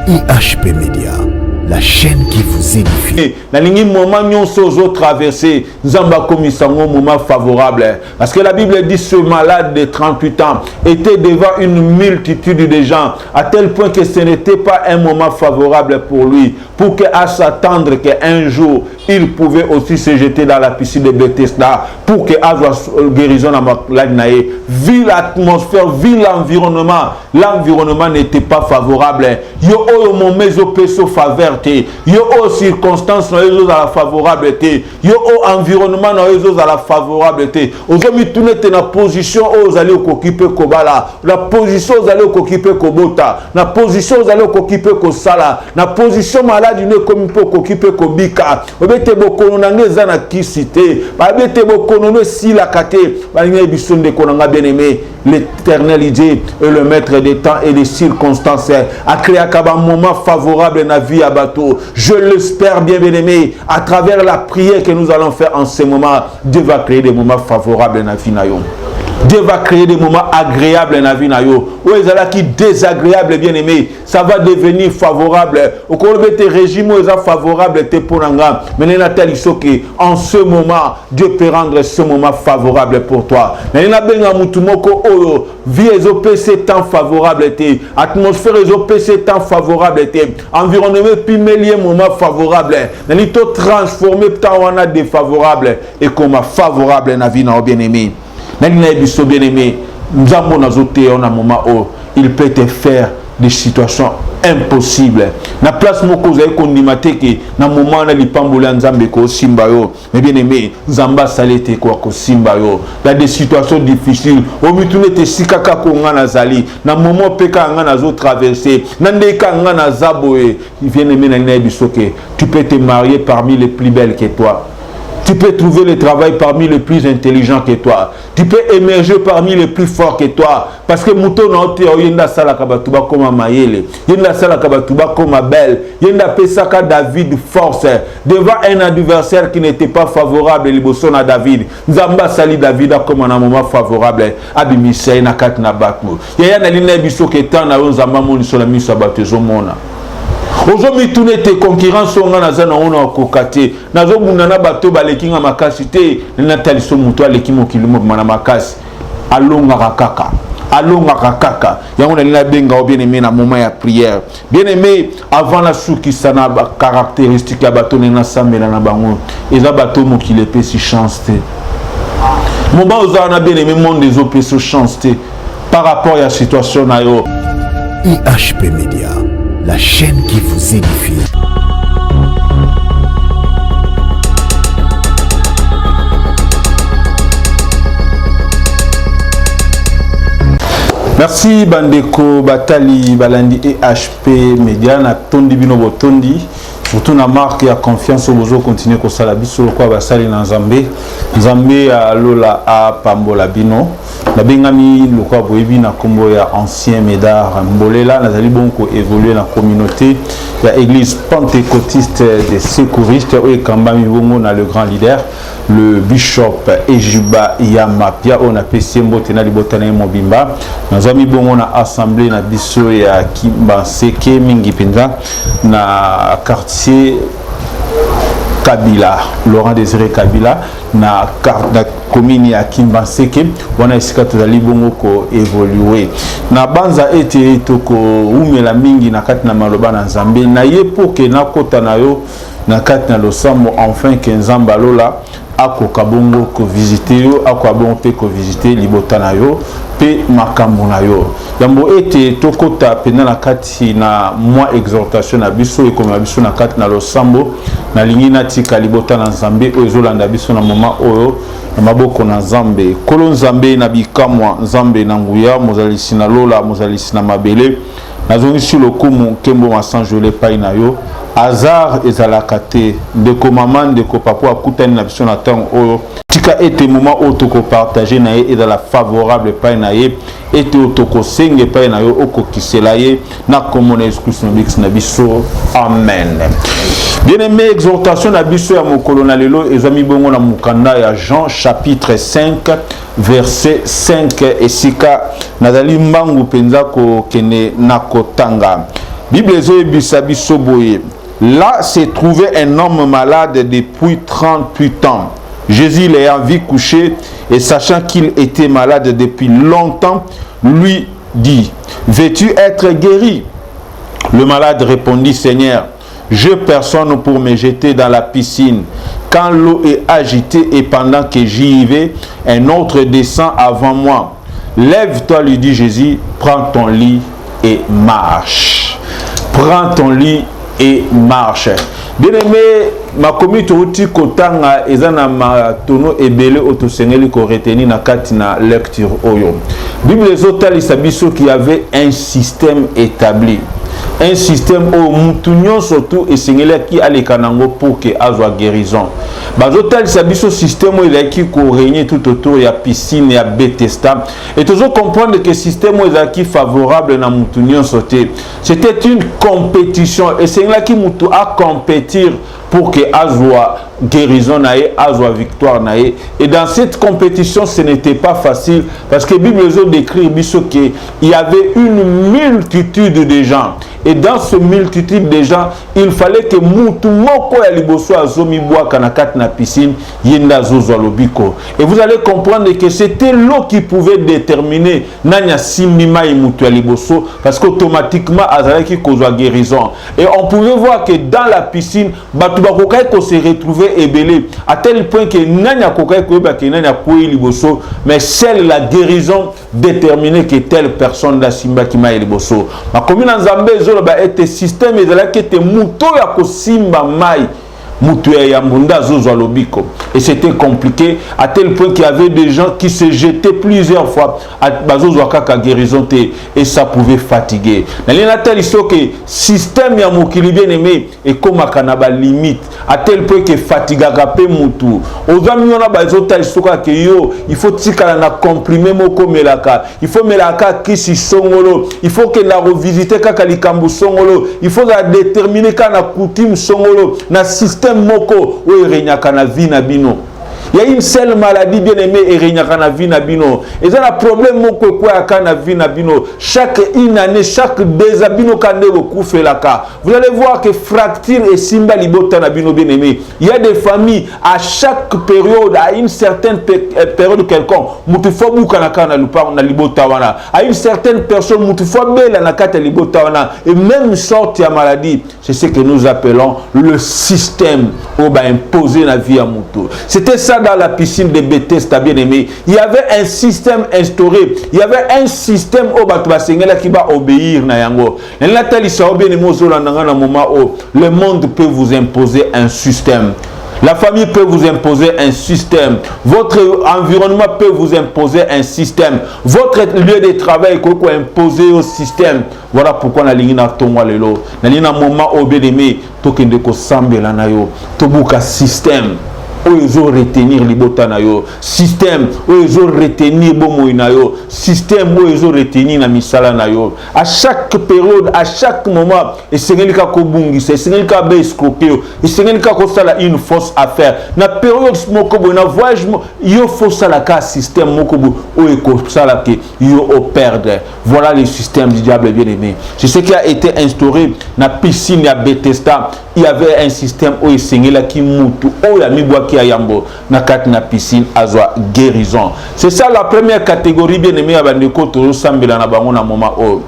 IHP Média, la chaîne qui vous édifie. Dans les moments nous sommes traversés, nous avons commis un moment favorable. Parce que la Bible dit ce malade de 38 ans était devant une multitude de gens, à tel point que ce n'était pas un moment favorable pour lui, pour qu'à s'attendre qu'un jour, il pouvait aussi se jeter dans la piscine de Bethesda, pour qu'il ait guérison dans la vie. Vu l'atmosphère, vu l'environnement, l'environnement n'était pas favorable. Il y a eu un moment où faveur. Il y a des circonstances dans la favorabilité. Il y a un environnement dans la favorabilité. Aujourd'hui, tout est dans la position où vous allez occuper Kobala, la position où vous allez occuper Kobota, la position où vous allez occuper Kosala, la position malade où vous allez occuper Kobika. Vous allez occuper na kisité, vous allez occuper si la kate, vous allez occuper bien aimé. L'Éternel dit et le maître des temps et des circonstances a créé un moment favorable dans la vie à bateau. Je l'espère bien aimé, à travers la prière que nous allons faire en ce moment, Dieu va créer des moments favorables dans la vie. Dieu va créer des moments agréables dans la vie. Où ils sont qui désagréables, bien aimé, ça va devenir favorable. Au cours de tes régimes, où ils sont favorables, mais en ce moment, Dieu peut rendre ce moment favorable pour toi. Mais il y a vie est temps favorable, atmosphère est temps favorable, environnement puis milieu moment favorable. Il faut transformer temps défavorable et comme favorable dans la vie bien aimé. Bien aimé, nous avons un moment où il peut te faire des situations impossibles. Na place moko vous avez condimate que na moment na lipambola nzambe ko simba yo. Mais bien aimé, nzamba salete ko ko simba yo. Dans des situations difficiles, au mitune te sikaka ko ngana zali, na moment peka ngana zo traverser, na ndeka ngana zaboe. Bien aimé na ngai bisoke, tu peux te marier parmi les plus belles que toi. Tu peux trouver le travail parmi les plus intelligents que toi. Tu peux émerger parmi les plus forts que toi. Parce que mouton na ote yenda sala kabatuba comme Mayele, yenda sala kabatuba comme Belle, yenda pesaka David force devant un adversaire qui n'était pas favorable liboso na David. Nzamba sali David comme un moment favorable. Abimisei na kat na batmo. Yaya na lina biso ke tan na nzamba moni sur la miso batezo mona. Aujourd'hui, tout tes concurrents sont dans la kokate. Nazo munana bato balekinga makasite. Natali so muto alekimo kilimo manamakasi. Alonga kakaka. Alonga kakaka. Yango na benga bien aimé na moment ya prière. Bien aimé avant la souki sana caractéristique ya bato na sambela na bango. Eza bato mo ki le pesi chance te. Moment ozana bien aimé monde des opérations chance te par rapport à la situation na yo. IHP Média, la chaîne qui vous édifie. Merci Bandeko Batali Balandi IHP Média na tondi bino botondi. Surtout na marque ya confiance au besoin continuer ko sala biso kwa basali na Nzambe. Nzambe a lola a pambola bino. Na bengami lokwa boyebi na kombo ya ancien médard Mbolela nazali bonko évoluer na communauté ya église pentecôtiste des secouristes et kambami bongo na le grand leader le bishop Ejuba Yamapia on a PC mbote na libotana mobimba nazami bongo na assemblée na biso ya Kimbanseke mingi penza na quartier Kabila, Laurent Désiré Kabila, na commune ya Kimbanseke, wana esika tozali bongo ko évoluer. Na banza ete toko umela mingi na kati na maloba na Nzambe, na ye pour que na kota na yo na kati na losambo enfin que Nzamba lola ako kabongo ko visiter yo, ako abongo pe ko visiter libota na yo pe makambo na yo. Yambo ete tokota pena na kati na moi exhortation na biso e comme biso na kati na losambo na lingi na tika libota na Nzambe o ezolanda biso na moment oyo na maboko na Nzambe kolo Nzambe na bikamwa Nzambe na nguya mozalisi na lola mozalisi na mabele nazongi sur le kumu kembo masanjole pai na yo hasard ezalaka te ndeko mama ndeko papa akutani na biso na temps oyo tika ete moment oyo toko partager na ye ezala favorable pai na ye ete toko senge pai na yo okokisela ye na komona exclusion mix na biso amen. Bien aimé, exhortation na biso ya mokolo na lelo ezami bongo na mukanda ya Jean chapitre 5 verset 5 esika nazali mbangu penza ko kene na kotanga Bible Bisabi Soboye. Là s'est trouvé un homme malade depuis 38 ans. Jésus l'ayant vu coucher et sachant qu'il était malade depuis longtemps, lui dit, veux-tu être guéri? Le malade répondit, Seigneur, je personne pour me jeter dans la piscine. Quand l'eau est agitée et pendant que j'y vais, un autre descend avant moi. Lève-toi, lui dit Jésus, prends ton lit et marche. Prends ton lit et marche. Bien aimé, ma comité outi kotanga ezana ma tono ebele otosengeli ko retenir na katina lecture oyo. Bible ezotali sabiso qui avait un système établi. Un système où mutunyon surtout et sengeli qui alekanango pour que azwa guérison. Bazotali sabiso système où il a qui ko régner tout autour ya piscine ya Bethesda et toujours comprendre que système où il a qui favorable na mutunyon sauté. C'était une compétition et sengeli qui mutu a compétir pour que azwa guérison nae, azwa victoire nae. Et dans cette compétition, ce n'était pas facile parce que la Bible décrit qu'il y avait une multitude de gens. Et dans ce multitude de gens, il fallait que mutu moko ya liboso azomi boa kanakat na piscine yenda zozwa lobiko. Et vous allez comprendre que c'était l'eau qui pouvait déterminer nanya simima mutu ya liboso parce qu'automatiquement azalaki kozwa guérison. Et on pouvait voir que dans la piscine batu bakokai ko se retrouver ébélé à tel point que nanya kokai ko ba ke nanya koyi liboso, mais seule la guérison déterminait que telle personne da simba ki ma liboso. Ma commune nzambe ba était système ezalaki te muto ya kosimba mai mutu ya mbunda zozwa lobiko. Et c'était compliqué à tel point qu'il y avait des gens qui se jetaient plusieurs fois à bazozwa kaka guérison et ça pouvait fatiguer. Nalina tel que système ya mokili bien aimé et comme kanaba limite à tel point que fatigaka pe mutu. Ozami ona bazota isoka ke yo il faut tikala na comprimer moko melaka. Il faut melaka kisi songolo. Il faut que la revisiter kaka likambu songolo. Il faut la déterminer kana coutume songolo na système moko ou renyaka na vie na bino. Il y a une seule maladie bien aimée et renyaka na vie na bino. Et ça le problème moko quoi ka na vie na bino. Chaque une année, chaque désabino kande okufe laka. Vous allez voir que fracture et simba libota na bino bien aimé. Il y a des familles à chaque période, à une certaine période quelconque, mutu fo buka na kana lupa na libota wana. À une certaine personne mutu fo bela na kata libota wana. Et même sorte ya maladie, c'est ce que nous appelons le système au ba imposer la vie à mutu. C'était ça dans la piscine de Bethesda bien aimé. Il y avait un système instauré. Il y avait un système au batuba sengela qui va obéir na yango. Et là tel ça bien aimé zola na moment où le monde peut vous imposer un système. La famille peut vous imposer un système. Votre environnement peut vous imposer un système. Votre lieu de travail peut vous imposer au système. Voilà pourquoi on a ligne na tongwa lelo. Na ligne na moment où bien aimé tokende ko sambela na yo. Tobuka système. Ils ont retenir libota na yo système, ils ont retenir bomo na yo système, ils ont retenir na misala na yo. À chaque période, à chaque moment, et sengelika ko bungi, c'est sengelika be escroquer, et sengelika ko sala une fausse affaire. Na période moko bo na voyage yo fausse la ka système moko bo o eko sala ke yo o perdre. Voilà le système du diable bien aimé. C'est ce qui a été instauré na piscine à Bethesda. Il y avait un système où il sengela ki mutu o ya mibwa ki ayambo na kat na piscine azwa guérison. C'est ça la première catégorie bien aimé abandeko to sambela na bango na moment o.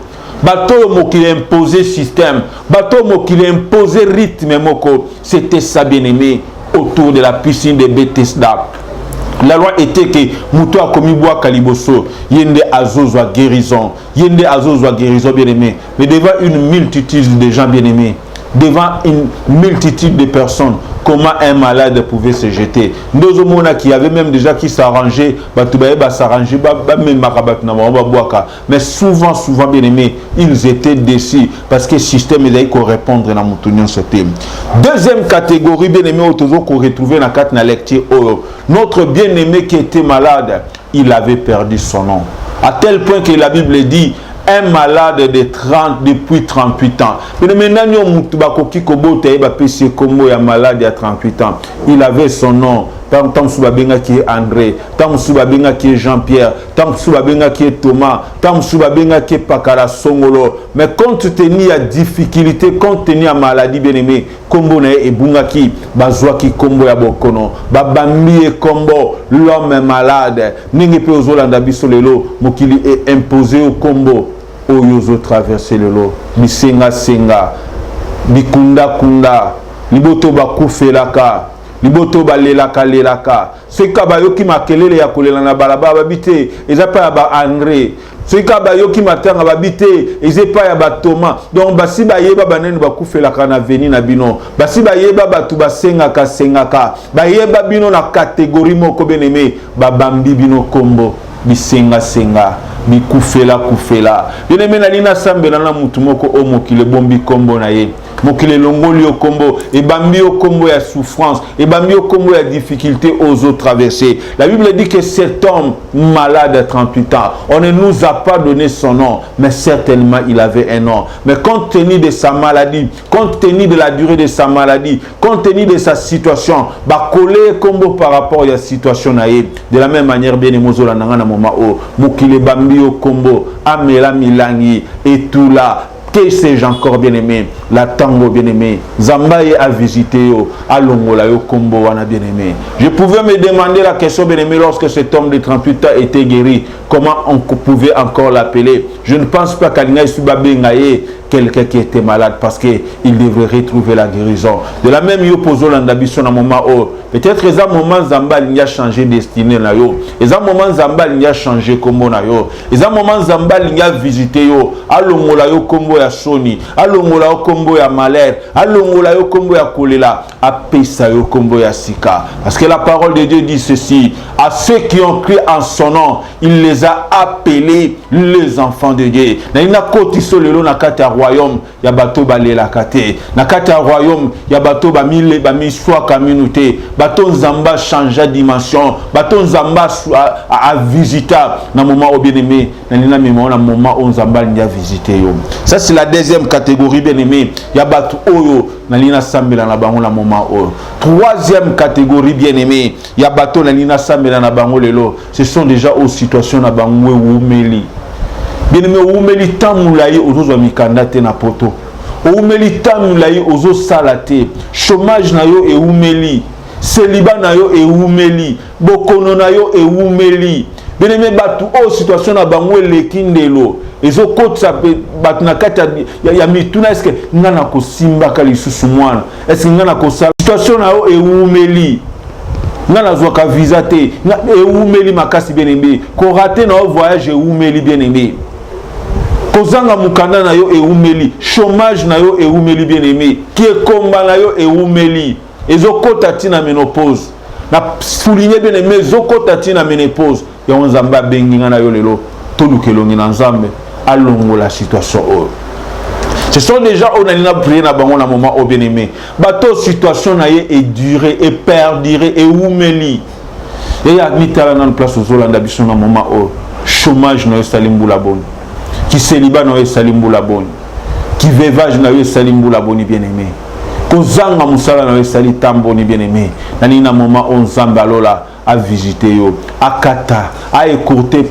Bateau mo qui imposé système, bateau mo qui imposé rythme moko, c'était ça bien aimé autour de la piscine de Bethesda. La loi était que mutu a commis bois kaliboso, yende azozwa guérison, yende azozwa guérison bien aimé, mais devant une multitude de gens bien aimés. Devant une multitude de personnes, comment un malade pouvait se jeter. Nous avons qui avait même déjà qui s'arrangeait, mais souvent bien aimé, ils étaient déçus parce que le système est répondre à mon système. Deuxième catégorie bien aimé, qu'on retrouvait dans la lecture, notre bien aimé qui était malade, il avait perdu son nom. À tel point que la Bible dit un malade de 30 depuis 38 ans. Mais maintenant, malade à 38 ans. Il avait son nom, tant mosusu babengaki ye André, tant mosusu babengaki ye Jean-Pierre, tant mosusu babengaki ye Thomas, tant mosusu babengaki ye Pakala Songolo. Mais compte tenu à difficulté, compte tenu à maladie, bien aimé, kombo na ye ebungaki bazwaki kombo ya bokono babambi ye kombo l'homme est malade ningi pe ozolanda biso lelo mokili est imposé au kombo oyo ozo traverser lelo bisenga senga bikunda kunda liboto bakufelaka liboto balelaka lelaka seka bayoki makelele ya kolela na balaba babite eza pa ya ba André seka bayoki matanga babite eza pa ya ba Thomas donc basi bayeba banene bakufelaka na veni na bino basi bayeba batu basengaka sengaka bayeba bino na catégorie moko beneme babambi bino kombo bisenga senga bikufela kufela bien-aimé na lina sambela na mutu moko o mokile bombi kombo na ye mokile longoli o kombo et bambi o kombo ya souffrance et bambi o kombo ya difficulté aux autres traversées. La Bible dit que cet homme malade à 38 ans, on ne nous a pas donné son nom, mais certainement il avait un nom. Mais compte tenu de sa maladie, compte tenu de la durée de sa maladie, compte tenu de sa situation, ba coller kombo par rapport à la situation na ye. De la même manière bien mozola nanga na moment o mokile bambi o kombo amela milangi et tout là. Que sais-je encore bien aimé, la tango bien aimé, Zambaye a visité yo, à Longola yo kombo wana bien aimé. Je pouvais me demander la question bien aimé lorsque cet homme de 38 ans était guéri, comment on pouvait encore l'appeler. Je ne pense pas qu'Alina Subabe Ngaye quelqu'un qui était malade parce qu'il devrait retrouver la guérison. De la même yo pozo l'andabison à moment où peut-être les moment Zamba il y a changé destinée na yo. Les moment Zamba il y a changé kombo na yo. Les moment Zamba il y a visité yo. Alongola yo kombo ya Sony. Alongola yo kombo ya malheur. Alongola yo kombo ya kolela. Apesa yo kombo ya sika. Parce que la parole de Dieu dit ceci. À ceux qui ont cru en son nom, il les a appelés les enfants de Dieu. Na ina koti solelo na kata royaume ya bato balela kate na kati ya royaume ya bato bamile bamiswa communauté bato nzamba changer dimension bato nzamba a visita na moment au bien-aimé na nina mema na moment on nzamba ndia visiter yo. Ça c'est la deuxième catégorie bien-aimé ya bato oyo na lina sambela na bango na moment o. Troisième catégorie bien-aimé ya bato na lina sambela na bango lelo ce sont déjà aux situations na bango umeli. Bien-aimé, oumeli tamulaye ozo mikanda te na poto. Oumeli tamulaye ozo salate. Chômage na yo e oumeli. Célibat na yo e oumeli. Bokono na yo e oumeli. Bien-aimé, batu o situation na bango lekindelo. Ezo kotsa batu na kati ya mituna eske ngana ko simba kali susu mwana. Eske ngana ko sala situation na yo e oumeli. Ngana zoka visa te. E oumeli makasi bien-aimé. Ko raté na voyage e oumeli bien-aimé. Kozanga mukanda na yo e umeli, chômage na yo e umeli bien aimé, qui est combat na yo e umeli, ezokota tina ménopause. Na souligner bien aimé, ezokota tina ménopause. Ya onzamba benginga na yo lelo, tolukelongi na nzambe, alongo la situation o. Ce sont déjà on a une prière na bango na moment au bien aimé. Bato situation na ye est durée et perdurée et umeli. Et ya mitala na place aux Hollandais biso na moment o, chômage na yo salimbula bon. Qui célibat na yo salimbu la boni qui veuvage na yo salimbu la boni bien aimé kozanga musala na yo sali tamboni bien aimé na nina moment on zamba lola a visiter yo akata a écourter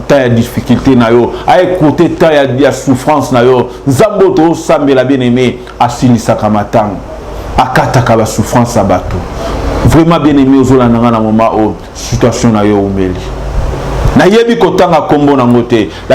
ta ya difficulté na yo a écourter ta ya souffrance na yo zambo to sambela bien aimé asilisa kamatang akata ka ba souffrance abato vraiment bien aimé ozola nanga na moment o situation na yo umeli. La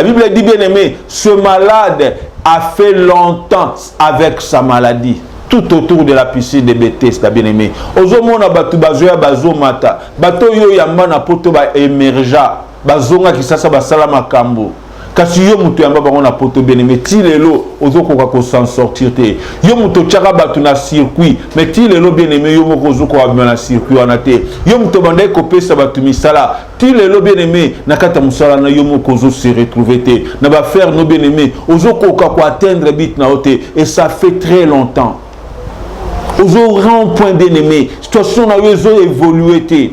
Bible dit bien aimé, ce malade a fait longtemps avec sa maladie. Tout autour de la piscine de Bethesda, bien aimé. Ozomona batu bazoya bazomata. Bato yo yamba na poto ba emerja. Bazonga kisasa basala makambo. Kasi yo mutu yamba bango na poto bien aimé. Ti lelo ozokoka ko s'en sortir te. Yo mutu tchaka batu na circuit. Mais ti lelo bien aimé yo moko ozoko ba na circuit wana te. Yo mutu banda ko pesa batu misala. Ti lelo bien aimé nakata musala na yo moko ozo se retrouver te. Na ba faire no bien aimé ozokoka ko atteindre bit na ote et ça fait très longtemps. Ozo rend point bien aimé. Situation na yo zo évoluer te.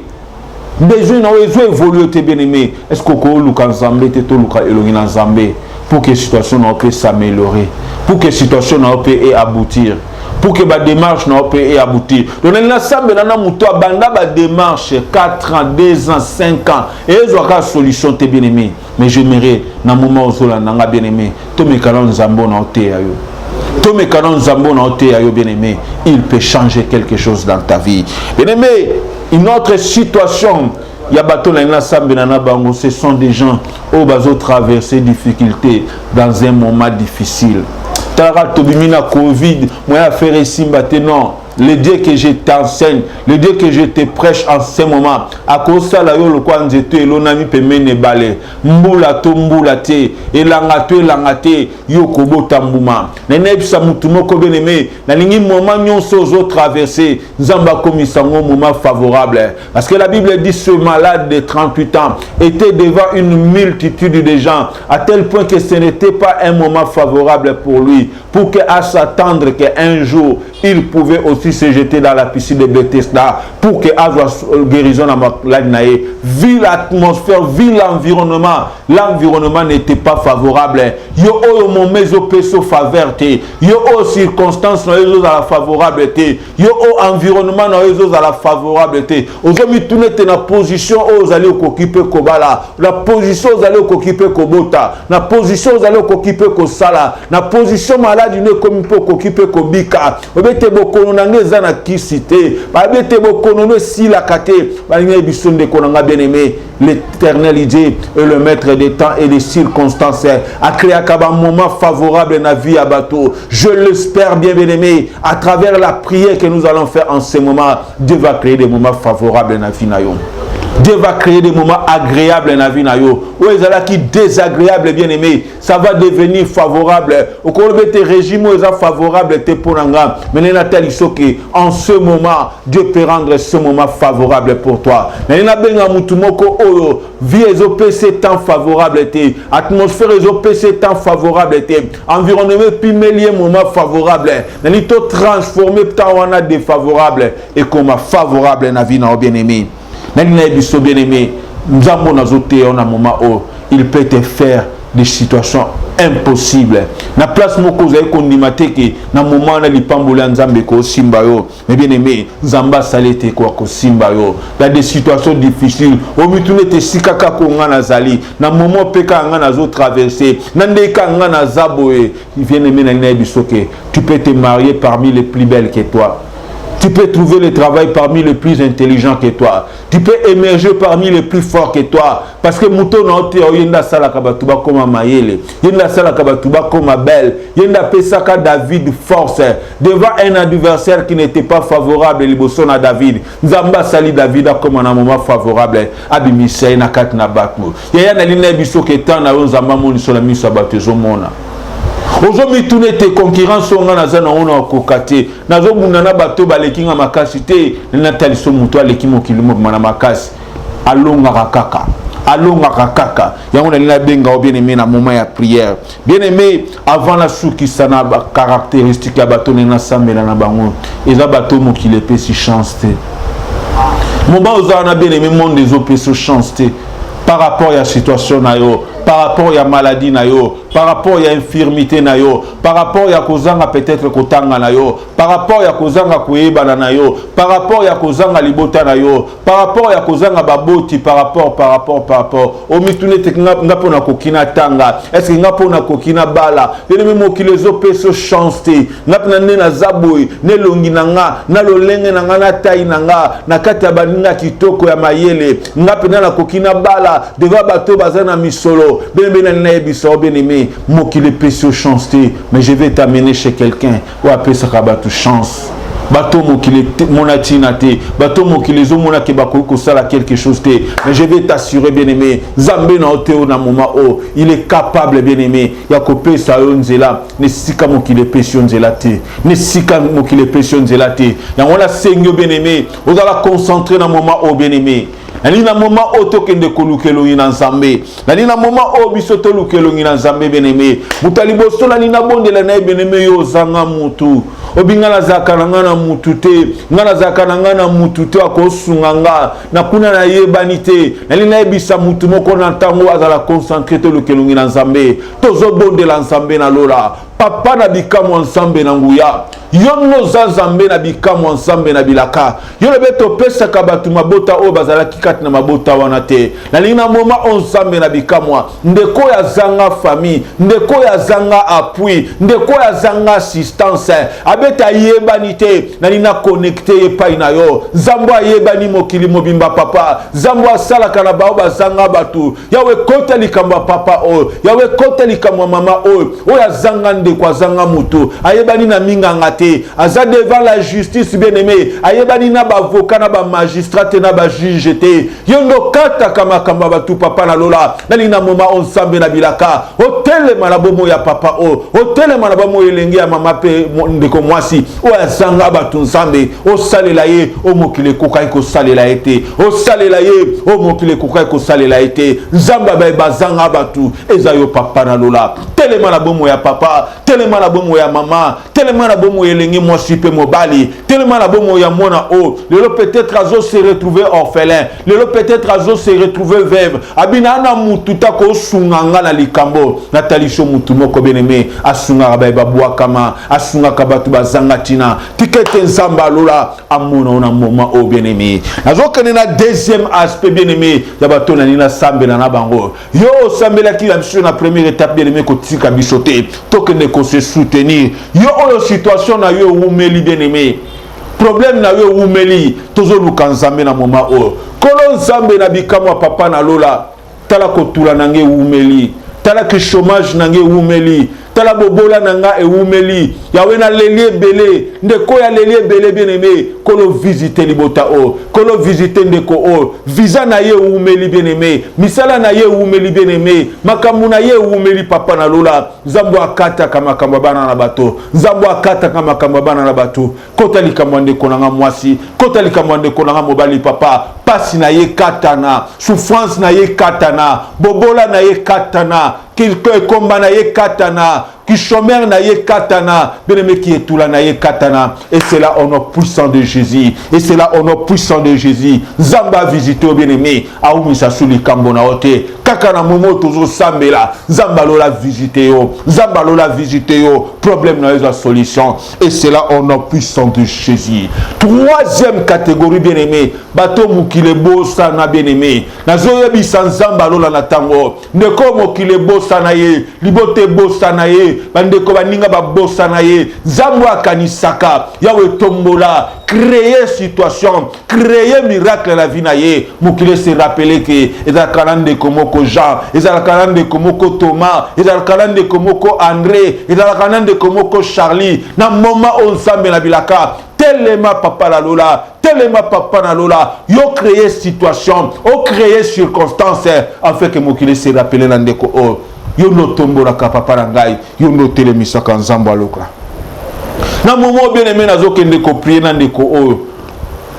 Besoin na wezo évoluer te bien aimé. Est-ce que ko luka nzambe te to luka elongi na nzambe pour que situation na peut s'améliorer, pour que situation na peut aboutir, pour que la démarche n'ait abouti. Donc, l'ensemble de la banda ba démarche 4 ans, 2 ans, 5 ans. Et ils ont une solution, bien aimé. Mais j'aimerais, dans le moment où ils ont bien aimé, tous mes canons zambo na oté ayo. Tous mes canons zambo na oté ayo, bien aimé. Il peut changer quelque chose dans ta vie. Bien aimé, une autre situation. Il y a bateau ce sont des gens qui ont traversé des difficultés dans un moment difficile. Tara Tobimina Covid, moi à faire ici maintenant. Le Dieu que je t'enseigne, le Dieu que je te prêche en ce moment, à cause de ça, le quoi nous était, l'onami peut mener balé, mbula to mbula te, elangate, yokobo tambouma. Neneb sa mutumo ko beneme, na lingi moment nyon sozo traversé, zamba komisango moment favorable. Parce que la Bible dit ce malade de 38 ans était devant une multitude de gens, à tel point que ce n'était pas un moment favorable pour lui, pour qu'à s'attendre qu'un jour il pouvait aussi se jeter dans la piscine de Bethesda pour que Azwa guérison à l'année. Vu l'atmosphère, vu l'environnement n'était pas favorable. Yo o mon meso peso favorité. Yo o circonstances no ezo à la favorabilité. Yo o environnement no ezo à la favorabilité. Aujourd'hui tout n'est na position aux allez occuper kobala. La position aux allez occuper kobota. La position aux allez occuper kosala. La position malade ne comme peut occuper kobika. Obete bokono nangeza na kisité. Babete bokono no si la kate. Balinga biso de konanga bien-aimé. L'Éternel dit et le maître des temps et des circonstances a créé un moment favorable dans la vie à bateau. Je l'espère bien aimé. À travers la prière que nous allons faire en ce moment, Dieu va créer des moments favorables dans la vie. Dieu va créer des moments agréables dans la vie. Où est-ce qui est désagréable, bien aimé, ça va devenir favorable. Au cours de tes régimes, où est favorable, tes ponanga. Mais en ce moment, Dieu peut rendre ce moment favorable pour toi. Mais il y a vie est temps favorable, atmosphère est temps favorable, environnement puis mêlé moment favorable. Mais il faut transformer temps défavorable et comme favorable dans la vie, bien aimé. Bien aimé, nous avons un moment où il peut te faire des situations impossibles. Na place moko vous avez kondimate que na moment na lipambola nzambe ko simba yo. Mais bien aimé, nzamba salete ko simba yo. Dans des situations difficiles, au mitune te sikaka ko ngana zali, na moment peka ngana zo traverser, na ndeka ngana zaboe. Bien aimé na bisoke, tu peux te marier parmi les plus belles que toi. Tu peux trouver le travail parmi les plus intelligents que toi. Tu peux émerger parmi les plus forts que toi. Parce que Mouton Naote, Yenda Sala Kabatuba comme Mayele, Yenda Sala Kabatuba comme Abel, Yenda Pesaka David force devant un adversaire qui n'était pas favorable, Liboson à David. Nzamba Sali David comme un moment favorable. Abimisei Nakat Nabatmo. Yaya Naline Biso Ketan na Nzamba Moni Solami Sabatezo Mona. Aujourd'hui, tous les concurrents sont dans la zone où on a cocaté. Dans la zone où on a battu, on a makasité. Nathalie Somuto, l'équipe qui l'a makas. Allons à Kaka. Allons à Kaka. Il y a un benga bien aimé dans le moment de prière. Bien aimé, avant la souki, ça n'a pas caractéristique. Il y a bateau dans la sambe dans la bango. Et il y a bateau qui les fait si chance. Moment où on a bien aimé, monde des autres sur chance. Par rapport à la situation, par rapport à la maladie, par rapport à l'infirmité, par rapport à Kozanga peut-être Kotanga, par rapport à Kozanga Kueba, par rapport à Kozanga Libota, par rapport à Kozanga Baboti, par rapport. Au mitune teknapona kokina tanga, est-ce que napona kokina bala, les mêmes qui les opérations chance, napna na zaboy, ne longinanga, na lolenge nanga na tai nanga, na katabaninga kitoko ya mayele, napna na kokina bala. Devant bateau bazana misolo bien aimé moki le pécio chance mais je vais t'amener chez quelqu'un ou appeler ça bateau chance bateau moki le monatina te bateau moki les homona ke bakoko sala quelque chose te mais je vais t'assurer bien aimé Zambé na oteo na moment oh il est capable bien aimé ya kopé ça onzela ne sika moki le pécio nzela te ne sika moki le pécio nzela te ya on a seigneur bien aimé on va la concentrer dans moment oh bien aimé. Nalina moment auto kende kolukelo ina nzambe. Nalina moment o bisoto lukelo ina nzambe beneme. Mutalibo sola nina bonde la na beneme yo zanga mutu. Obingala zakana na mutu te. Ngana zakana na mutu te akosunganga. Na kuna na yebanite. Nalina ebisa mutu moko na tango azala concentrer to lukelo ina nzambe. Tozo bonde la nzambe na lola. papa na bikamu ensemble na nguya yono zazambe na bikamu ensemble na bilaka yolo beto pesa kabatu mabota o bazala kikati na mabota wana te na lina moma ensemble na bikamwa ndeko ya zanga famille ndeko ya zanga appui ndeko ya zanga assistance abeta yebani te na lina connecté epai na yo zambo yebani mokili mobimba papa zambo asala kana bao bazanga batu yawe kota likamba papa o yawe kota likamba mama o ya zanga ndeko zanga mutu ayebani na minga te aza devant la justice bien aimé ayebani na ba avocat na ba magistrat na ba juge te yondo kata kama kamba batu papa na lola nali na moma ensemble na bilaka hôtel malabomo ya papa o hôtel malabomo elenge ya mama pe ndeko mwasi o azanga batu nsambe o salela ye o mokile kokai ko salela ete o salela ye o mokile kokai ko salela ete nzamba ba bazanga batu ezayo papa na lola telema na bomo ya papa telema na bomo ya mama telema na bomo elenge mwasi pe mobali telema na bomo ya mona o lelo peut-être azo se retrouver orphelin lelo peut-être azo se retrouver veuve abina na mututa ko sunganga na likambo na talisho mutu moko beneme asunga ba babwa kama asunga kabatu bazanga tina tikete nzamba lola amona ona moma o beneme azo kenena deuxième aspect beneme ya bato na nina sambela na bango yo sambela ki la mission na première étape beneme ko tika bisote tokende ko se soutenir yo oyo situation na yo umeli beneme problème na yo umeli tozo lukanzambe na moma o kolo nzambe na bikamwa papa na lola tala kotula nange umeli tala ke chômage nange umeli tala bobola nanga e umeli yawe na lelie bele ndeko ya lelie bele bien aimé kolo visiter libota o kolo visiter ndeko o visa na ye umeli bien aimé misala na ye umeli bien aimé makambu na ye umeli papa na lola zambo akata kama kamba bana na bato zambo akata kama kamba bana na bato kota likambo ndeko nanga mwasi kota likambo ndeko nanga mobali papa pasi na ye katana souffrance na ye katana bobola na ye katana komba na ye katana qui chômeur na ye katana bien-aimé qui est tout là na ye katana et c'est là au nom puissant de Jésus et c'est là au nom puissant de Jésus zamba visiter au bien-aimé a umisa suli kambo na ote kaka na momo tozo sambela zamba lola visiter yo zamba lola visiter yo problème na yo solution et c'est là au nom puissant de Jésus. Troisième catégorie bien-aimé bato mukile bosa na bien-aimé nazo yebisa nzamba lola na tango ndeko mukile bosa na ye libote bosa na ye bandeko baninga babosa na ye zambo akanisaka yawe tombola créer situation créer miracle la vie na ye mukile se rappeler que ezalkalande komoko Jean ezalkalande komoko Thomas ezalkalande komoko André ezalkalande komoko Charlie na moment ensemble na bilaka tellement papa la lola tellement papa na lola yo créer situation o créer circonstance afin que mukile se rappeler na ndeko o yo no tombola ka papa na ngai yo no telemisa ka nzambo aloka na momo bien aimé nazo kende ko prier na ndeko o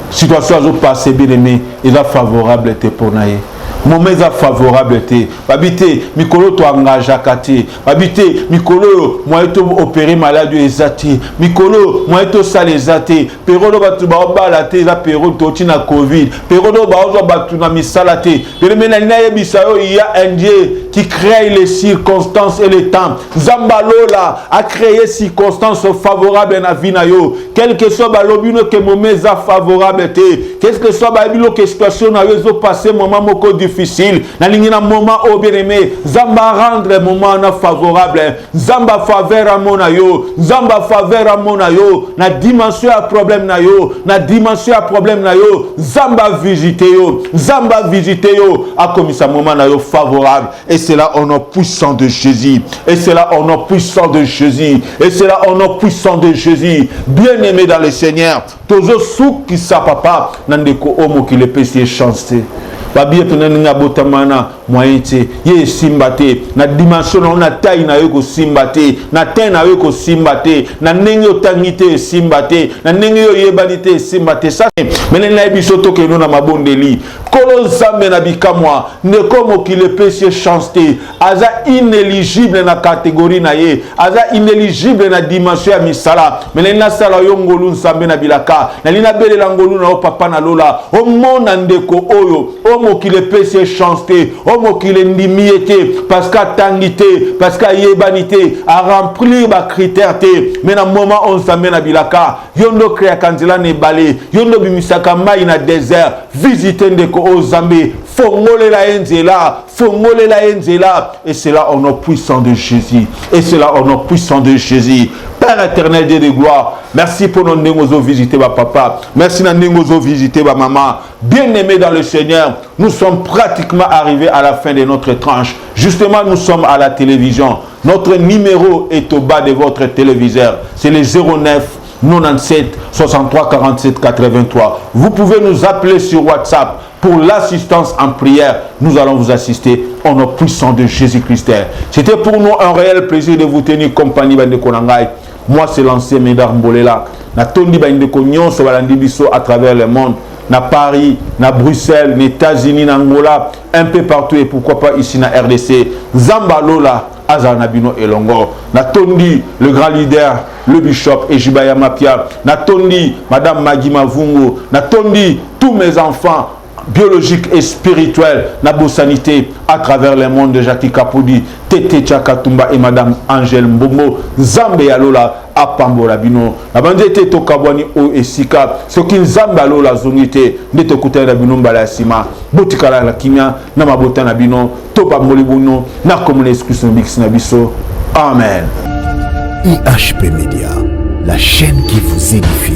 situation azo passer bien aimé il est favorable te pour naye moment est favorable te babité mikolo to engage akati babité mikolo moi to opérer malade ezati mikolo moi to sale ezati perodo batu ba obala te za perodo to tina covid perodo ba ozo batu na misala te bien aimé na yebisa yo il y a un Dieu qui crée les circonstances et les temps. Zambalola a créé circonstances favorables na vie na yo. Quel que soit balobino que moment za favorable te. Qu'est-ce que soit balobino que situation na yo zo passer moment moko difficile. Na lingi na moment o bien aimé. Zamba rendre moment na favorable. Zamba faveur à mon yo. Zamba faveur à mon yo. Na dimension à problème na yo. Na dimension à problème na yo. Zamba visiter yo. Zamba visiter yo. A commis sa moment na yo favorable. Et c'est là au nom puissant de Jésus. Et c'est là au nom puissant de Jésus. Et c'est là au nom puissant de Jésus. Bien-aimé dans le Seigneur. Tozo sou qui sa papa. Nandeko omo qui le pèse chance. Babie penanga botamana moyete ye simbate na dimension na taille na yo ko simbate na taille na yo ko simbate na ndenge otangite simbate na ndenge yo yebanite simbate ça mais na bisoto ke no na mabondeli kolo zambe na bikamwa ne comme qu'il le pèse chance te aza inéligible na catégorie na ye aza inéligible na dimension ya misala mais na sala yo ngolu nzambe na bilaka na lina belela ngolu na papa na lola o mona ndeko oyo o o mokili pese chance te, o mokili ndimi te, parce qu'à tangité, parce qu'à yebanité, à remplir ba critère te, mais na moment on s'amène à bilaka, yondo créa kanzela ne balé, yondo bimisaka mai na désert, visiter ndeko o Zambé, fongole la enzela, fongole la enzela, et c'est là au nom puissant de Jésus, et c'est là au nom puissant de Jésus. Père éternel, Dieu de gloire, merci pour nos négozo visiter ma papa, merci na négozo visiter ma maman, bien-aimés dans le Seigneur, nous sommes pratiquement arrivés à la fin de notre tranche. Justement, nous sommes à la télévision. Notre numéro est au bas de votre téléviseur. C'est le 09 97 63 47 83. Vous pouvez nous appeler sur WhatsApp pour l'assistance en prière. Nous allons vous assister au nom puissant de Jésus-Christ. C'était pour nous un réel plaisir de vous tenir compagnie. Moi, c'est l'ancien Médard Mbolela. Na tondi bandeko nyonso balandi biso à travers le monde. Na Paris, na Bruxelles, na États-Unis, na Angola, un peu partout et pourquoi pas ici na RDC. Zambalola, Azanabino et Longo. Na tondi, le grand leader, le bishop Ejibaya Mapia. Na tondi, Madame Magui Mavungo. Na tondi, tous mes enfants biologique et spirituel, na sanité à travers le monde de Jackie Kapoudi, Tete Tchakatumba et Madame Angèle Mbombo, Zambe Yalola, Apambola Bino, la bandete Tokabwani O et Sika, ce qui Zambe Yalola Zongite, Nete Kouta Nabino Mbalasima, Botikala la Kimia, Namabota Nabino, Topa Molibuno, Nakomune Exclusion Bix Nabiso. Amen. IHP Média, la chaîne qui vous édifie.